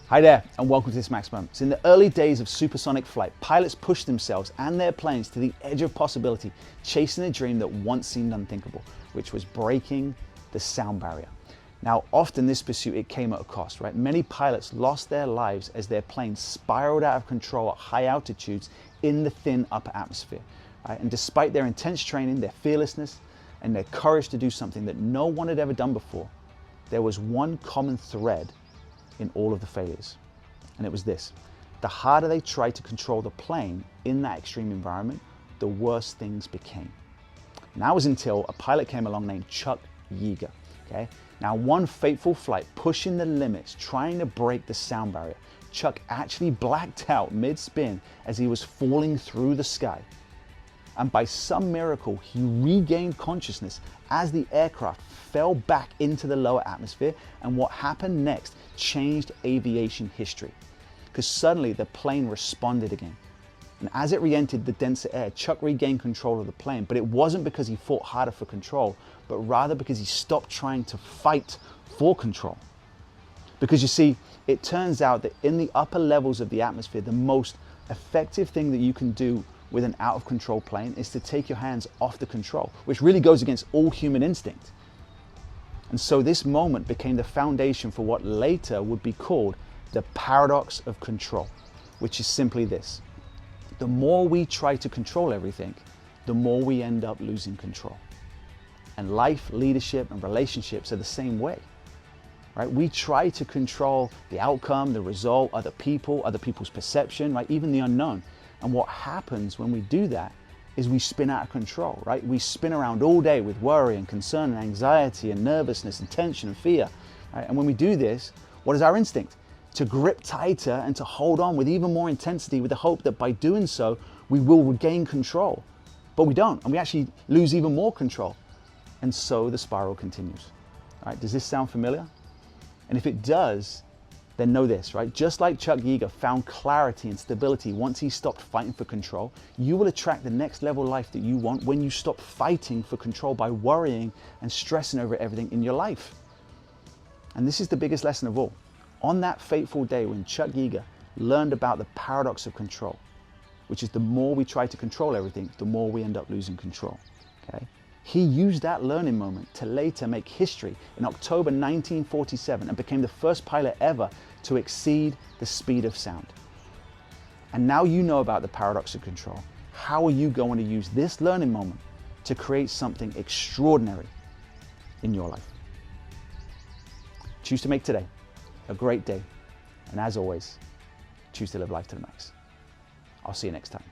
Hi there, and welcome to this Max Moments. In the early days of supersonic flight, pilots pushed themselves and their planes to the edge of possibility, chasing a dream that once seemed unthinkable, which was breaking the sound barrier. Now, often this pursuit, it came at a cost, right? Many pilots lost their lives as their planes spiraled out of control at high altitudes in the thin upper atmosphere, right? And despite their intense training, their fearlessness, and their courage to do something that no one had ever done before, there was one common thread in all of the failures. And it was this: the harder they tried to control the plane in that extreme environment, the worse things became. And that was until a pilot came along named Chuck Yeager. Okay? Now, one fateful flight, pushing the limits, trying to break the sound barrier, Chuck actually blacked out mid-spin as he was falling through the sky. And by some miracle, he regained consciousness as the aircraft fell back into the lower atmosphere, and what happened next changed aviation history. Because suddenly the plane responded again. And as it re-entered the denser air, Chuck regained control of the plane, but it wasn't because he fought harder for control, but rather because he stopped trying to fight for control. Because you see, it turns out that in the upper levels of the atmosphere, the most effective thing that you can do with an out of control plane is to take your hands off the control, which really goes against all human instinct. And so this moment became the foundation for what later would be called the paradox of control, which is simply this: the more we try to control everything, the more we end up losing control. And life, leadership, and relationships are the same way. Right? We try to control the outcome, the result, other people's perception, right? Even the unknown. And what happens when we do that is we spin out of control, right? We spin around all day with worry and concern and anxiety and nervousness and tension and fear. Right? And when we do this, what is our instinct? To grip tighter and to hold on with even more intensity, with the hope that by doing so, we will regain control. But we don't, and we actually lose even more control. And so the spiral continues. All right? Does this sound familiar? And if it does, then know this, right? Just like Chuck Yeager found clarity and stability once he stopped fighting for control, you will attract the next level life that you want when you stop fighting for control by worrying and stressing over everything in your life. And this is the biggest lesson of all. On that fateful day when Chuck Yeager learned about the paradox of control, which is the more we try to control everything, the more we end up losing control, okay? He used that learning moment to later make history in October 1947 and became the first pilot ever to exceed the speed of sound. And now you know about the paradox of control. How are you going to use this learning moment to create something extraordinary in your life? Choose to make today a great day. And as always, choose to live life to the max. I'll see you next time.